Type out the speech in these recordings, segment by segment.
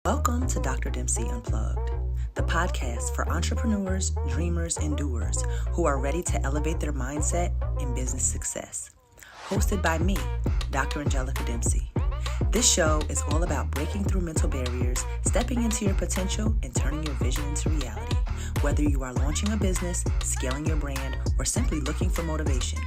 Welcome to Dr. Dempsey Unplugged, the podcast for entrepreneurs, dreamers, and doers who are ready to elevate their mindset and business success. Hosted by me, Dr. Angelica Dempsey. This show is all about breaking through mental barriers, stepping into your potential, and turning your vision into reality. Whether you are launching a business, scaling your brand, or simply looking for motivation.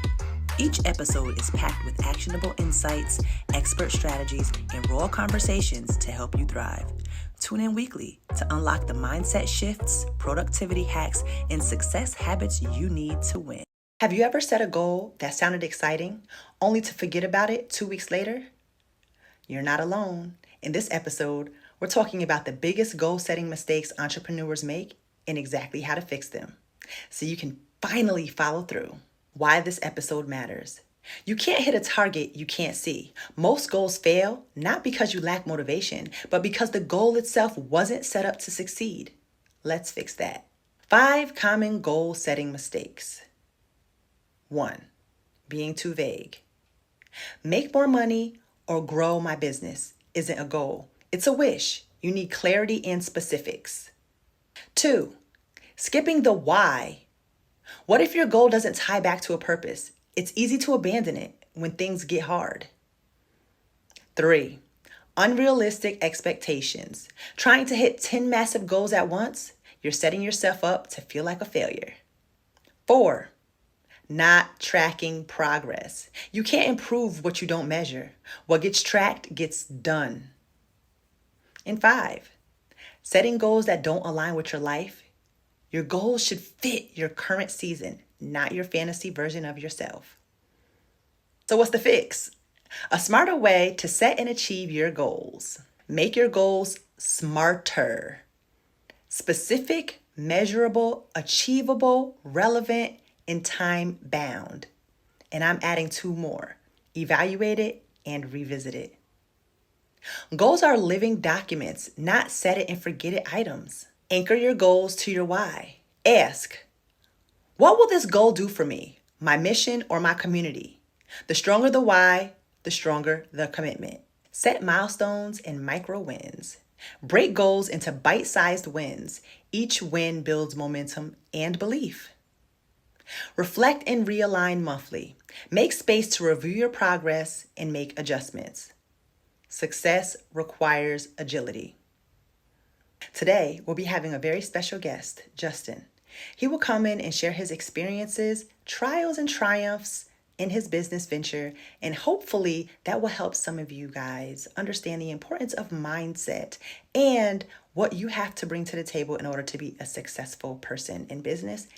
Each episode is packed with actionable insights, expert strategies, and raw conversations to help you thrive. Tune in weekly to unlock the mindset shifts, productivity hacks, and success habits you need to win. Have you ever set a goal that sounded exciting, only to forget about it 2 weeks later? You're not alone. In this episode, we're talking about the biggest goal-setting mistakes entrepreneurs make and exactly how to fix them, so you can finally follow through. Why this episode matters. You can't hit a target you can't see. Most goals fail, not because you lack motivation, but because the goal itself wasn't set up to succeed. Let's fix that. 5 common goal-setting mistakes. 1. Being too vague. Make more money or grow my business isn't a goal. It's a wish. You need clarity and specifics. 2. Skipping the why. What if your goal doesn't tie back to a purpose? It's easy to abandon it when things get hard. 3. Unrealistic expectations. Trying to hit 10 massive goals at once, you're setting yourself up to feel like a failure. 4. Not tracking progress. You can't improve what you don't measure. What gets tracked gets done. And 5. Setting goals that don't align with your life. Your goals should fit your current season, not your fantasy version of yourself. So what's the fix? A smarter way to set and achieve your goals. Make your goals smarter. Specific, measurable, achievable, relevant, and time-bound. And I'm adding 2 more. Evaluate it and revisit it. Goals are living documents, not set it and forget it items. Anchor your goals to your why. Ask, what will this goal do for me, my mission, or my community? The stronger the why, the stronger the commitment. Set milestones and micro wins. Break goals into bite-sized wins. Each win builds momentum and belief. Reflect and realign monthly. Make space to review your progress and make adjustments. Success requires agility. Today, we'll be having a very special guest, Justin. He will come in and share his experiences, trials, and triumphs in his business venture, and hopefully that will help some of you guys understand the importance of mindset and what you have to bring to the table in order to be a successful person in business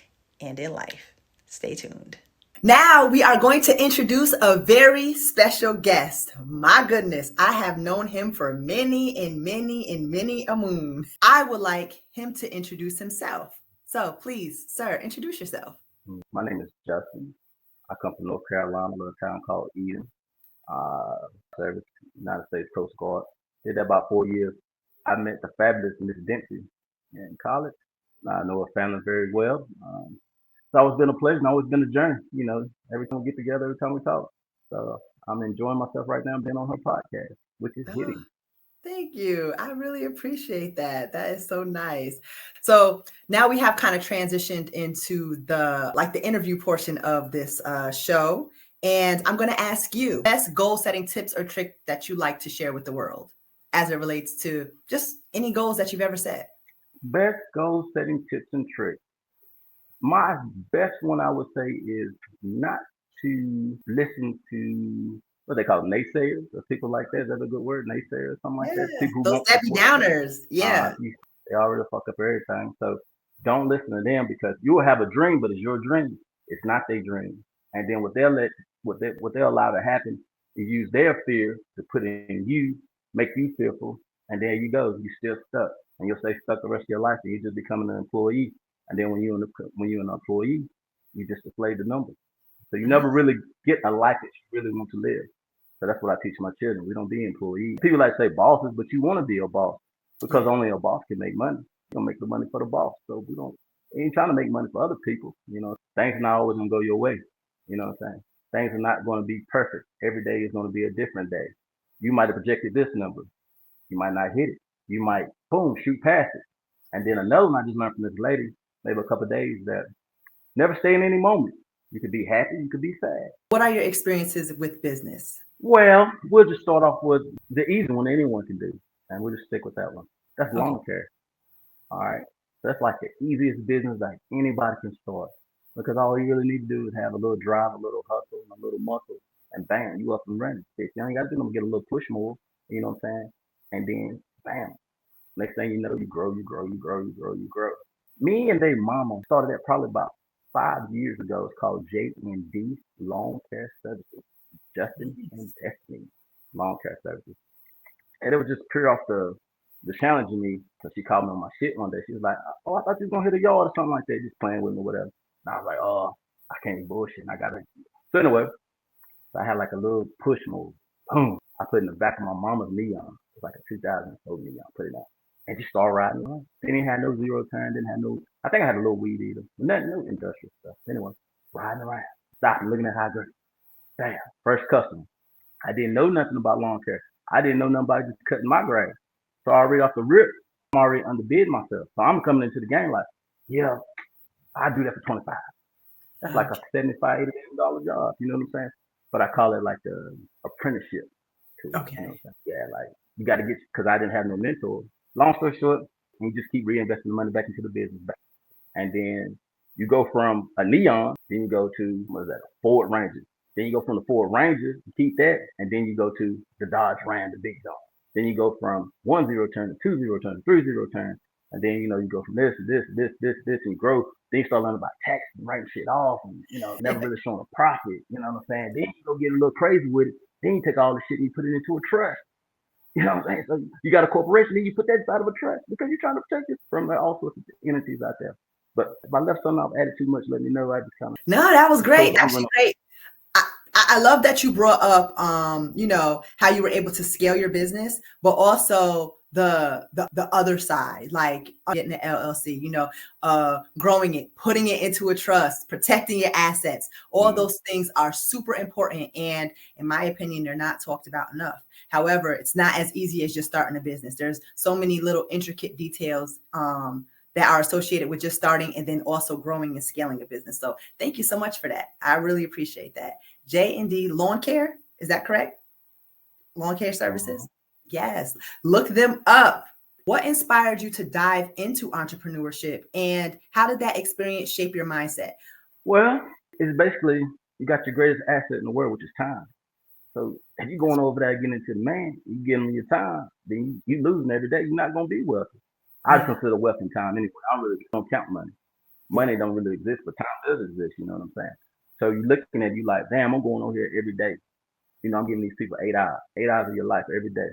and in life. Stay tuned. Now we are going to introduce a very special guest. My goodness, I have known him for many a moon. I would like him to introduce himself. So please, sir, introduce yourself. My name is Justin. I come from North Carolina, a little town called Eden. Service United States Coast Guard. Did that about 4 years. I met the fabulous Miss Dempsey in college. I know her family very well. It's always been a pleasure and always been a journey. You know, every time we get together, every time we talk. So I'm enjoying myself right now being on her podcast, which is hitting. Thank you. I really appreciate that. That is so nice. So now we have kind of transitioned into the interview portion of this show. And I'm going to ask you best goal setting tips or trick that you like to share with the world as it relates to just any goals that you've ever set. Best goal setting tips and tricks. My best one, I would say, is not to listen to what they call naysayers or people like that. Is that a good word? Naysayers, something like that. People those Debbie Downers. Yeah. They already fuck up everything. So don't listen to them because you will have a dream, but it's your dream. It's not their dream. And then what they'll allow to happen is use their fear to put in you, make you fearful, and there you go. You're still stuck, and you'll stay stuck the rest of your life, and you're just becoming an employee. And then when you're an employee, you just display the numbers. So you never really get a life that you really want to live. So that's what I teach my children. We don't be employees. People like to say bosses, but you want to be a boss because only a boss can make money. You don't make the money for the boss. So we ain't trying to make money for other people. You know, things are not always going to go your way. You know what I'm saying? Things are not going to be perfect. Every day is going to be a different day. You might have projected this number. You might not hit it. you might boom shoot past it. And then another one I just learned from this lady, maybe a couple of days, that never stay in any moment. You could be happy, you could be sad. What are your experiences with business? Well, we'll just start off with the easy one anyone can do, and we'll just stick with that one. That's Okay. lawn care. All right. So that's like the easiest business like anybody can start. Because all you really need to do is have a little drive, a little hustle, and a little muscle, and bam, you up and running. Shit, you ain't got to do nothing, get a little push more, you know what I'm saying? And then bam, next thing you know, you grow, you grow, you grow, you grow, you grow. Me and their mama started that probably about 5 years ago. It's called J&D Lawn Care Services. Justin and Destiny Lawn Care Services. And it was just pure off the challenging me because she called me on my shit one day. She was like, "Oh, I thought you was gonna hit a yard or something like that, just playing with me, or whatever." And I was like, "Oh, I can't be bullshit. I gotta." So anyway, so I had like a little push move. Boom! I put it in the back of my mama's neon. It was like a 2004 neon. Put it on, and just started riding around. Didn't have no zero turn. Didn't have no. I think I had a little weed either. Nothing, no industrial stuff. Anyway, riding around, stopping, looking at how I go. Damn, first customer. I didn't know nothing about lawn care. I didn't know nothing about just cutting my grass. So I already off the rip, I'm already underbid myself. So I'm coming into the game like, yeah, I do that for 25. That's like a 75, $80 job. You know what I'm saying? But I call it like the apprenticeship. Too, Okay. you know what I'm saying? Yeah, like you got to get, because I didn't have no mentor. Long story short, you just keep reinvesting the money back into the business. And then you go from a neon, then you go to, what is that, a Ford Ranger. Then you go from the Ford Ranger, you keep that, and then you go to the Dodge Ram, the big dog. Then you go from 1 0 turn to 2 0 turn to 3 0 turn. And then, you go from this to this, and grow. Then you start learning about taxes and writing shit off and, never really showing a profit. You know what I'm saying? Then you go get a little crazy with it. Then you take all the shit and you put it into a trust. You know what I'm saying? So you got a corporation, then you put that inside of a trust because you're trying to protect it from all sorts of entities out there. But if I left something off, added too much, let me know. I just kind of. No, that was great. So Actually, great. I love that you brought up, how you were able to scale your business, but also the other side, like getting an LLC, growing it, putting it into a trust, protecting your assets. All those things are super important. And in my opinion, they're not talked about enough. However, it's not as easy as just starting a business. There's so many little intricate details, that are associated with just starting and then also growing and scaling a business. So thank you so much for that. I really appreciate that. J&D Lawn Care, is that correct? Lawn Care Services? Yes. Look them up. What inspired you to dive into entrepreneurship and how did that experience shape your mindset? Well, it's basically you got your greatest asset in the world, which is time. So if you're going over there getting into the man, you giving your time, then you losing every day. You're not gonna be wealthy. I consider wealth in time anyway. I don't count money. Money don't really exist, but time does exist. You know what I'm saying? So you're looking at you like, damn, I'm going over here every day. I'm giving these people 8 hours of your life every day,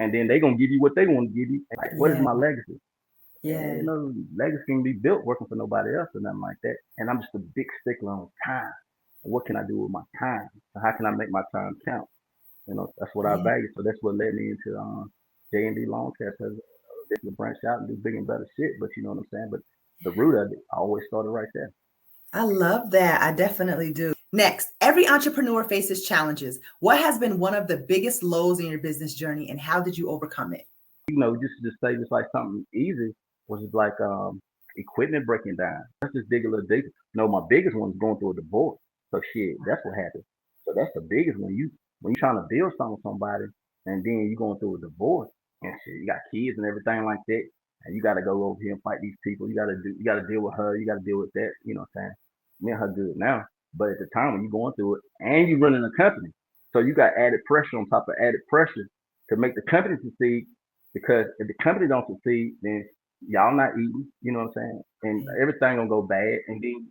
and then they gonna give you what they want to give you. Like, what is my legacy? Yeah. Legacy can be built working for nobody else or nothing like that. And I'm just a big stickler on time. What can I do with my time? So how can I make my time count? That's what I value. So that's what led me into J&D Lawn Care. Because they can branch out and do big and better shit. But you know what I'm saying? But the root of it, I always started right there. I love that. I definitely do. Next, every entrepreneur faces challenges. What has been one of the biggest lows in your business journey and how did you overcome it? Just say just like something easy was just like equipment breaking down. Let's just dig a little deeper. My biggest one is going through a divorce. So shit, that's what happened. So that's the biggest one. When you're trying to build something with somebody and then you're going through a divorce and shit, you got kids and everything like that, and you gotta go over here and fight these people. You gotta deal with her, you gotta deal with that, you know what I'm saying? Me and her good now. But at the time when you're going through it and you're running a company, so you got added pressure on top of added pressure to make the company succeed. Because if the company don't succeed, then y'all not eating, you know what I'm saying? And everything gonna go bad. And then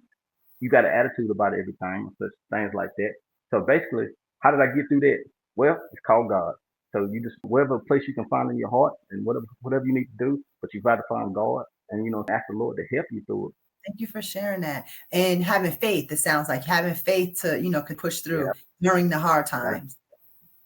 you got an attitude about everything, such things like that. So basically, how did I get through that? Well, it's called God. So you just whatever place you can find in your heart and whatever you need to do, but you got to find God and ask the Lord to help you through it. Thank you for sharing that. And having faith, it sounds like having faith to, can push through during the hard times.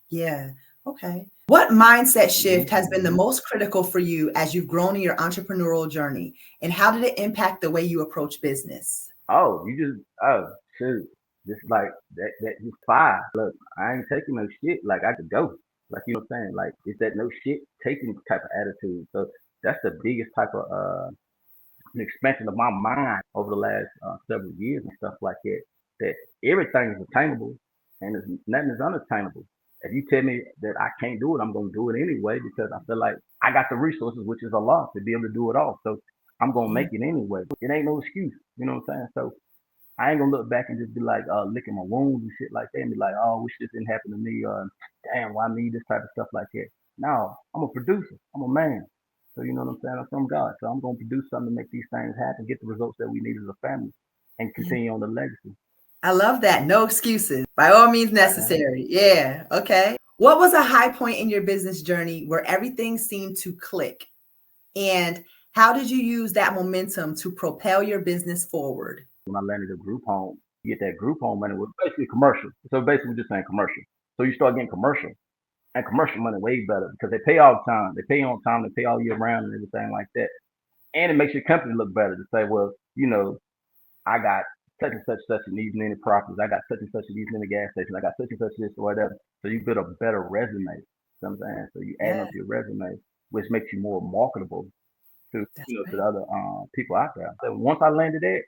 Yeah. Okay. What mindset shift has been the most critical for you as you've grown in your entrepreneurial journey? And how did it impact the way you approach business? Shoot. Just like that you fire. Look, I ain't taking no shit. Like I could go. Like, you know what I'm saying? Like, it's that no shit taking type of attitude. So that's the biggest type of an expansion of my mind over the last several years and stuff like that. That everything is attainable and nothing is unattainable. If you tell me that I can't do it, I'm gonna do it anyway because I feel like I got the resources, which is a lot, to be able to do it all. So I'm gonna Yeah. make it anyway. It ain't no excuse. You know what I'm saying? So I ain't gonna look back and just be like licking my wounds and shit like that and be like, oh, wish this didn't happen to me, or damn, why me, this type of stuff like that. No, I'm a producer. I'm a man. So you know what I'm saying? I'm from God. So I'm gonna produce something to make these things happen, get the results that we need as a family, and Yeah. continue on the legacy. I love that. No excuses. By all means Right now. necessary. Yeah. Okay. What was a high point in your business journey where everything seemed to click? And how did you use that momentum to propel your business forward? When I landed a group home, you get that group home money was basically commercial. So basically we're just saying commercial. So you start getting commercial. And commercial money way better because they pay all the time. They pay on time, they pay all year round and everything like that. And it makes your company look better to say, well, you know, I got such in these many properties. I got such and such in these many gas stations. I got such and such this or whatever. So you build a better resume. You know what I'm saying? So you add Yeah, up your resume, which makes you more marketable to that's to the right. other people out there. So once I landed there,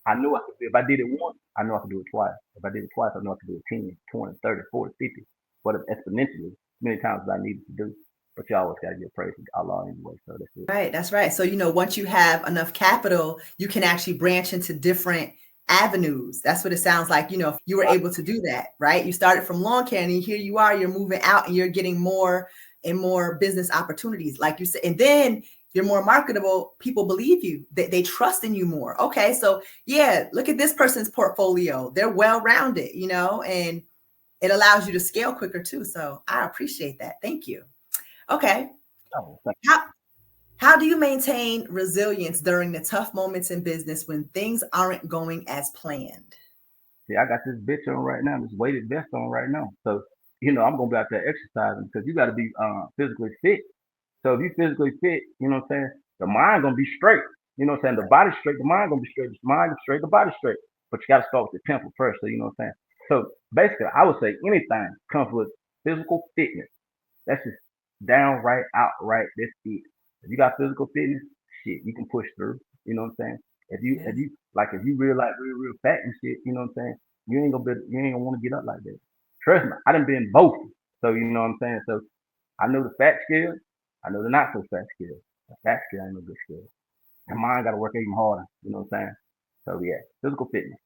I knew I could. If I did it once, I know I could do it twice. If I did it twice, I know I could do it 10, 20, 30, 40, 50. But exponentially, many times as I needed to do. But you always got to give praise to Allah anyway. So that's it. Right, that's right. So, once you have enough capital, you can actually branch into different avenues. That's what it sounds like. If you were able to do that, right? You started from lawn care and here you are, you're moving out and you're getting more and more business opportunities, like you said. And then you're more marketable. People believe you, they trust in you more. Okay, so yeah, look at this person's portfolio. They're well-rounded, and it allows you to scale quicker too. So I appreciate that. Thank you. Okay. Oh, thank How, how do you maintain resilience during the tough moments in business when things aren't going as planned? you. See, I got this bitch on right now, this weighted vest on right now. So, I'm going to be out there exercising because you got to be physically fit. So if you physically fit, you know what I'm saying, the mind going to be straight. You know what I'm saying? The body straight, the mind going to be straight. The mind straight, the body straight. But you got to start with the temple first. So, you know what I'm saying? So basically, I would say anything comes with physical fitness. That's just downright, outright. That's it. If you got physical fitness, shit, you can push through. You know what I'm saying? Yeah. If you real like real fat and shit, you know what I'm saying? You ain't gonna want to get up like that. Trust me, I done been both. So you know what I'm saying? So I know the fat skills, I know the not so fat skills. The fat skill ain't no good skill. And mine gotta work even harder. You know what I'm saying? So yeah, physical fitness.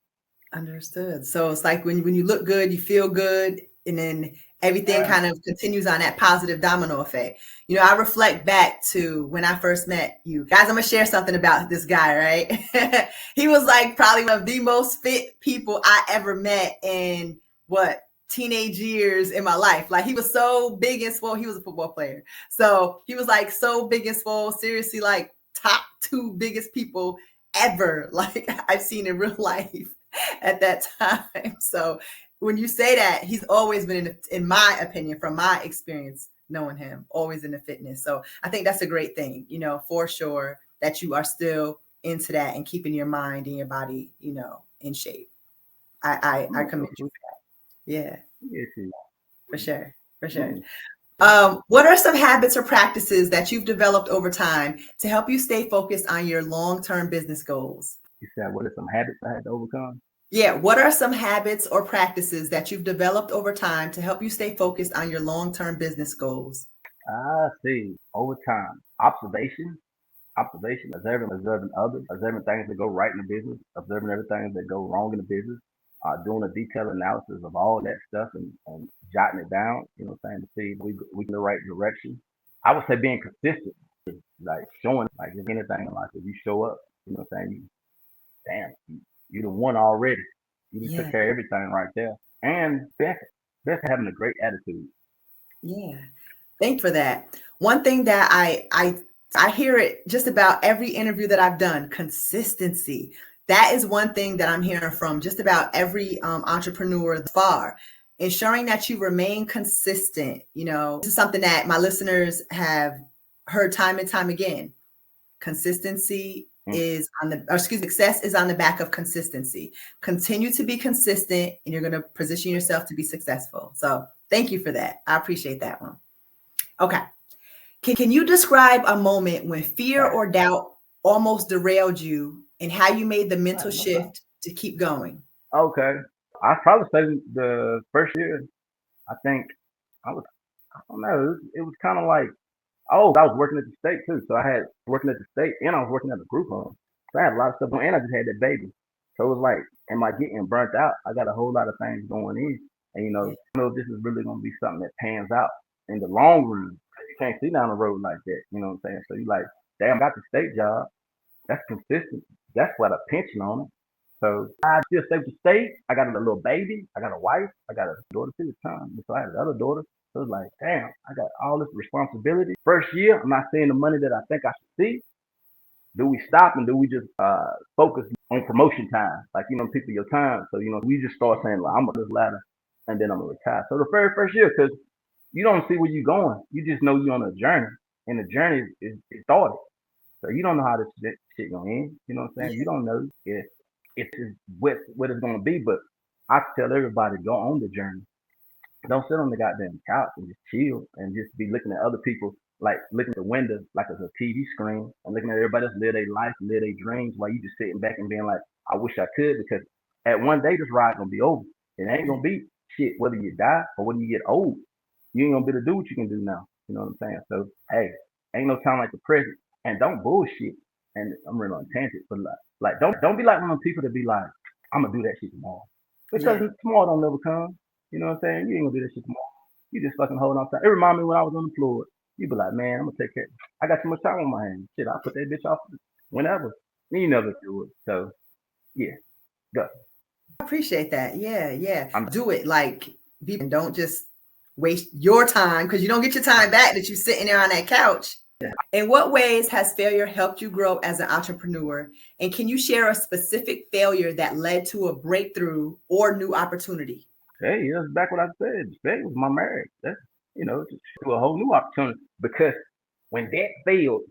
Understood. So it's like when you look good, you feel good, and then everything Yeah. kind of continues on that positive domino effect. I reflect back to when I first met you guys. I'm gonna share something about this guy, right? He was like probably one of the most fit people I ever met in teenage years in my life. Like he was so big and swole. He was a football player, so he was like so big and swole. Seriously, like top two biggest people ever like I've seen in real life at that time. So when you say that, he's always been in my opinion, from my experience knowing him, always in the fitness. So I think that's a great thing, for sure, that you are still into that and keeping your mind and your body, in shape. I commend you for that. Yeah, for sure. For sure. What are some habits or practices that you've developed over time to help you stay focused on your long-term business goals? You said what are some habits I had to overcome? Yeah, what are some habits or practices that you've developed over time to help you stay focused on your long-term business goals? I see. Over time. Observation, observing others, observing things that go right in the business, observing everything that go wrong in the business, doing a detailed analysis of all that stuff and jotting it down, you know what I'm saying, to see if we in the right direction. I would say being consistent, like showing, like if anything in life, if you show up, you know what I'm saying, you the one already. You just took Yeah, care of everything right there. And best having a great attitude. yeah. Thank you for that. One thing that I hear it just about every interview that I've done, consistency. That is one thing that I'm hearing from just about every entrepreneur thus far. Ensuring that you remain consistent. This is something that my listeners have heard time and time again. Consistency Mm. is success is on the back of consistency. Continue to be consistent and you're going to position yourself to be successful. So Thank you for that. I appreciate that one. Okay. Can you describe a moment when fear All right, or doubt almost derailed you and how you made the all mental right, no problem. shift to keep going? Okay, I'd probably say the first year. I think I was. I don't know. It was kind of like, oh, I was working at the state too. So I had working at the state and I was working at the group home. So I had a lot of stuff going and I just had that baby. So it was like, am I getting burnt out? I got a whole lot of things going in. And Yeah. I don't know if this is really gonna be something that pans out in the long run. 'Cause you can't see down the road like that. You know what I'm saying? So you like, damn, I got the state job. That's consistent. That's what a pension on it. So I still stay with the state. I got a little baby. I got a wife. I got a daughter too at the time. So I had another daughter. So it's like, damn, I got all this responsibility. First year, I'm not seeing the money that I think I should see. Do we stop and do we just focus on promotion time? Like, people your time. So, we just start saying, well, I'm going to this ladder and then I'm going to retire. So the very first year, because you don't see where you're going. You just know you're on a journey. And the journey is started. So you don't know how this shit gonna end. You know what I'm saying? You don't know if it's what it's gonna be. But I tell everybody, go on the journey. Don't sit on the goddamn couch and just chill and just be looking at other people, like looking at the window like it's a TV screen and looking at everybody else live their life, live their dreams while you just sitting back and being like, I wish I could, because at one day this ride gonna be over. It ain't gonna be shit whether you die or whether you get old. You ain't gonna be able to do what you can do now. You know what I'm saying? So hey, ain't no time like the present. And don't bullshit. And I'm really on a tangent, but like don't be like one of them people that be like, I'm gonna do that shit tomorrow. Because Yeah. tomorrow don't never come. You know what I'm saying? You ain't gonna do that shit tomorrow. You just fucking hold on tight. It remind me when I was unemployed. You be like, man, I'm gonna take care. I got too much time on my hands. Shit, I put that bitch off whenever. You never do it. So yeah, go. I appreciate that. Yeah, yeah. I'm Do it like be and don't just waste your time because you don't get your time back that you're sitting there on that couch. yeah. In what ways has failure helped you grow as an entrepreneur? And can you share a specific failure that led to a breakthrough or new opportunity? Hey, that's back what I said. That was my marriage. That's just to a whole new opportunity. Because when that failed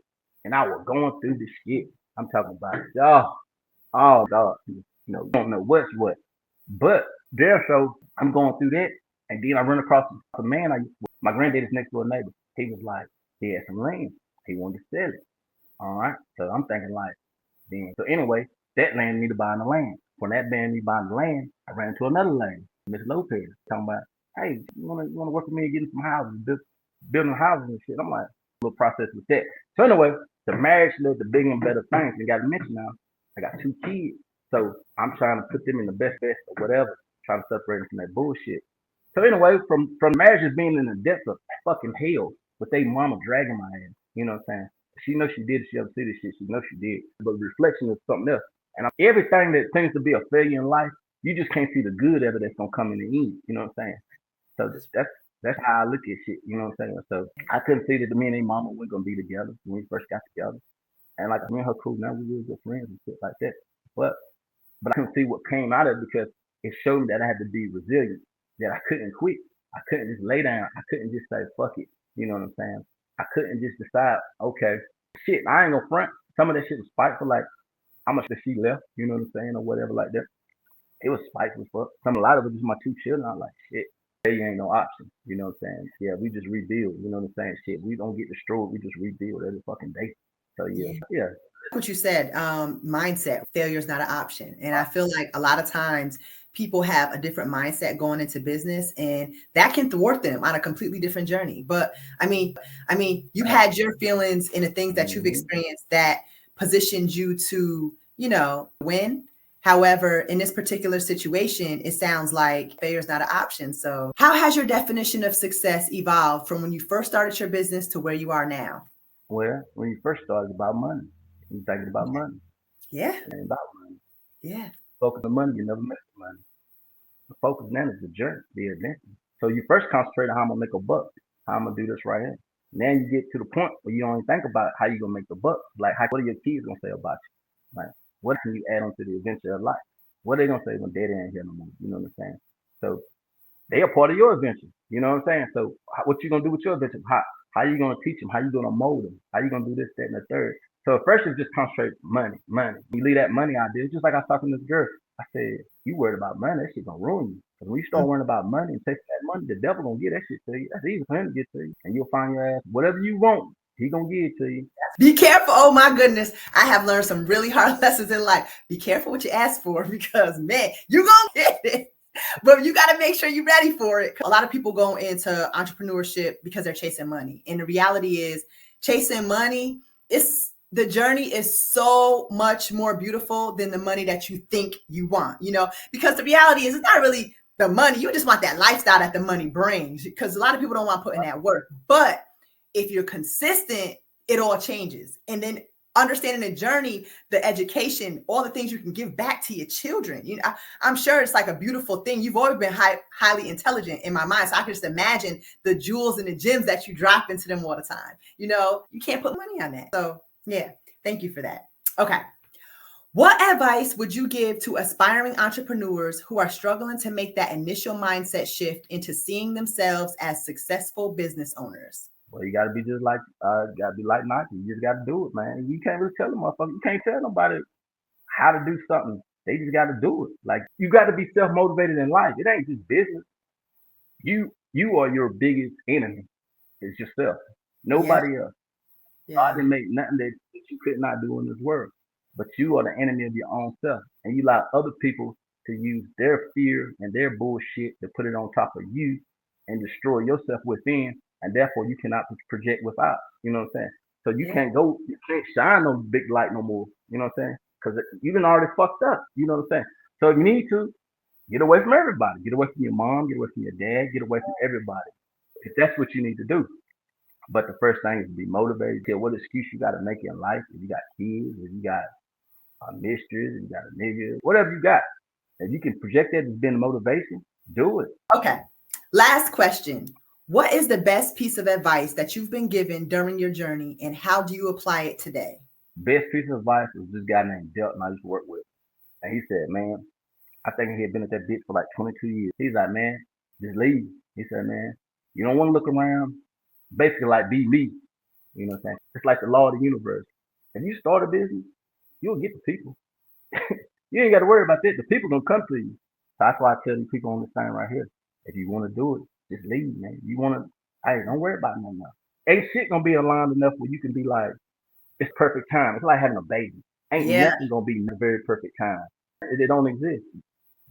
and I was going through this shit, I'm talking about oh God, you don't know what's what. But there, so I'm going through that, and then I run across a man. My granddaddy's next door neighbor. He was like, he had some land. He wanted to sell it. All right. So I'm thinking like, then. So anyway, that land need to buy the land. When that man me buying the land, I ran into another lady, Miss Lopez, talking about, hey, you wanna work with me and get some houses, building houses and shit. I'm like, little process with that. So anyway, the marriage led to bigger and better things. And got to mention now, I got 2 kids. So I'm trying to put them in the best or whatever, trying to separate them from that bullshit. So anyway, from marriages being in the depths of fucking hell, with they mama dragging my ass, you know what I'm saying? She knows she did it, she ever see this shit, she knows she did. But reflection is something else. And everything that seems to be a failure in life, you just can't see the good of it that's gonna come in the end. You know what I'm saying? So that's how I look at shit. You know what I'm saying? So I couldn't see that me and their mama weren't gonna be together when we first got together. And like me and her cool now, we were good friends and shit like that. But I couldn't see what came out of it because it showed me that I had to be resilient, that I couldn't quit. I couldn't just lay down. I couldn't just say, fuck it. You know what I'm saying? I couldn't just decide, okay, shit, I ain't gonna front. Some of that shit was spiteful, like how much that she left, you know what I'm saying, or whatever like that. It was spiteful fuck. A lot of it was my 2 children. I'm like, shit, there ain't no option. You know what I'm saying? Yeah, we just rebuild. You know what I'm saying? Shit, we don't get destroyed. We just rebuild every fucking day. So yeah, Yeah. yeah. What you said, mindset, failure is not an option. And I feel like a lot of times people have a different mindset going into business and that can thwart them on a completely different journey. But you had your feelings in the things that you've Mm-hmm. experienced that positioned you to, win. However, in this particular situation, it sounds like failure is not an option. So how has your definition of success evolved from when you first started your business to where you are now? Well, when you first started, it's about money. You thinking about money. Yeah. It ain't about money. Yeah. Focus on money, you never make the money. The focus then is the journey, the adventure. So you first concentrate on how I'm gonna make a buck, how I'm gonna do this right here. Then you get to the point where you don't even think about how you gonna make the buck. Like, what are your kids gonna say about you? Like, what can you add on to the adventure of life? What are they gonna say when daddy ain't here no more? You know what I'm saying? So they are part of your adventure. You know what I'm saying? So what you gonna do with your adventure? How you gonna teach them? How you gonna mold them? How you gonna do this, that, and the third? So at first it's just concentrate money. You leave that money out there. It's just like I was talking to this girl. I said, you worried about money, that shit gonna ruin you. Because when you start worrying about money and taking that money, the devil gonna get that shit to you. That's easy for him to get to you. And you'll find your ass, whatever you want, he gonna give it to you. Be careful. Oh my goodness. I have learned some really hard lessons in life. Be careful what you ask for, because man, you're gonna get it. But you got to make sure you're ready for it. A lot of people go into entrepreneurship because they're chasing money. And the reality is, chasing money, the journey is so much more beautiful than the money that you think you want, because the reality is, it's not really the money. You just want that lifestyle that the money brings, because a lot of people don't want to put in that work. But if you're consistent, it all changes. And then understanding the journey, the education, all the things you can give back to your children. I'm sure it's like a beautiful thing. You've always been highly intelligent in my mind. So I can just imagine the jewels and the gems that you drop into them all the time. You can't put money on that. So yeah, thank you for that. Okay. What advice would you give to aspiring entrepreneurs who are struggling to make that initial mindset shift into seeing themselves as successful business owners? Well, you gotta be just like Nike. You just gotta do it, man. You can't really tell them, motherfucker. You can't tell nobody how to do something. They just gotta do it. Like, you gotta be self motivated in life. It ain't just business. You are your biggest enemy. It's yourself. Nobody else. God didn't make nothing that you could not do in this world. But you are the enemy of your own self. And you allow other people to use their fear and their bullshit to put it on top of you and destroy yourself within. And therefore, you cannot project without. You know what I'm saying? So you can't shine no big light no more. You know what I'm saying? Because you've been already fucked up. You know what I'm saying? So if you need to, get away from everybody. Get away from your mom. Get away from your dad. Get away from everybody. If that's what you need to do. But the first thing is to be motivated. Tell what excuse you got to make in life. If you got kids, if you got a mistress, if you got a nigga, whatever you got. If you can project that as being motivation, do it. Okay. Last question. What is the best piece of advice that you've been given during your journey, and how do you apply it today? Best piece of advice was this guy named Delton I used to work with. And he said, man, I think he had been at that bitch for like 22 years. He's like, man, just leave. He said, man, you don't want to look around. Basically, like, be me. You know what I'm saying? It's like the law of the universe. If you start a business, you'll get the people. You ain't got to worry about that. The people gonna come to you. So that's why I tell these people on this thing right here. If you want to do it, just leave, man. You want to, hey, don't worry about it no more. Ain't shit gonna be aligned enough where you can be like, it's perfect time. It's like having a baby. Ain't nothing gonna be the very perfect time. It don't exist.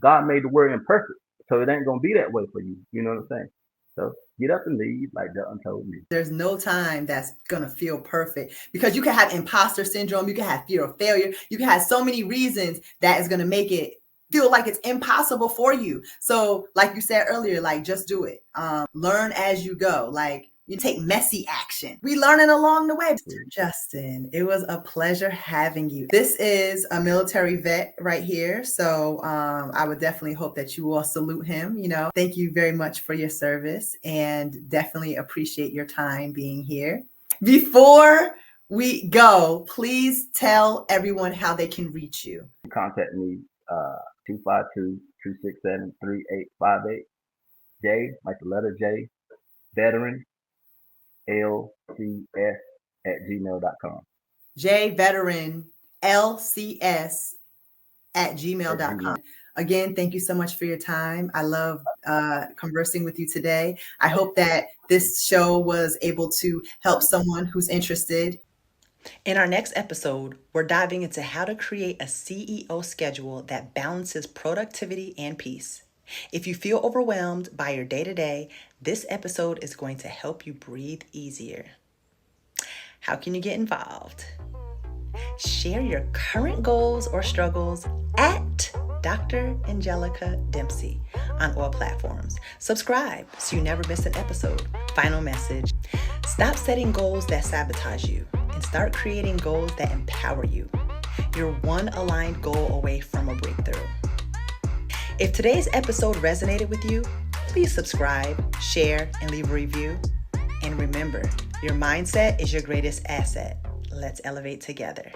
God made the word imperfect, so it ain't gonna be that way for you. You know what I'm saying? So get up and leave, like Delton told me. There's no time that's gonna feel perfect, because you can have imposter syndrome, you can have fear of failure, you can have so many reasons that is gonna make it feel like it's impossible for you. So like you said earlier, like, just do it. Learn as you go. Like, you take messy action. We learning along the way. Justin, it was a pleasure having you. This is a military vet right here. So I would definitely hope that you all salute him. Thank you very much for your service, and definitely appreciate your time being here. Before we go, please tell everyone how they can reach you. Contact me, 252-267-3858. J, like the letter J, veteran, LCS@gmail.com. jveteran LCS@gmail.com. Again, thank you so much for your time. I love conversing with you today. I hope that this show was able to help someone who's interested. In our next episode, we're diving into how to create a CEO schedule that balances productivity and peace. If you feel overwhelmed by your day-to-day, this episode is going to help you breathe easier. How can you get involved? Share your current goals or struggles at Dr. Angelica Dempsey on all platforms. Subscribe so you never miss an episode. Final message: stop setting goals that sabotage you and start creating goals that empower you. You're one aligned goal away from a breakthrough. If today's episode resonated with you, please subscribe, share, and leave a review. And remember, your mindset is your greatest asset. Let's elevate together.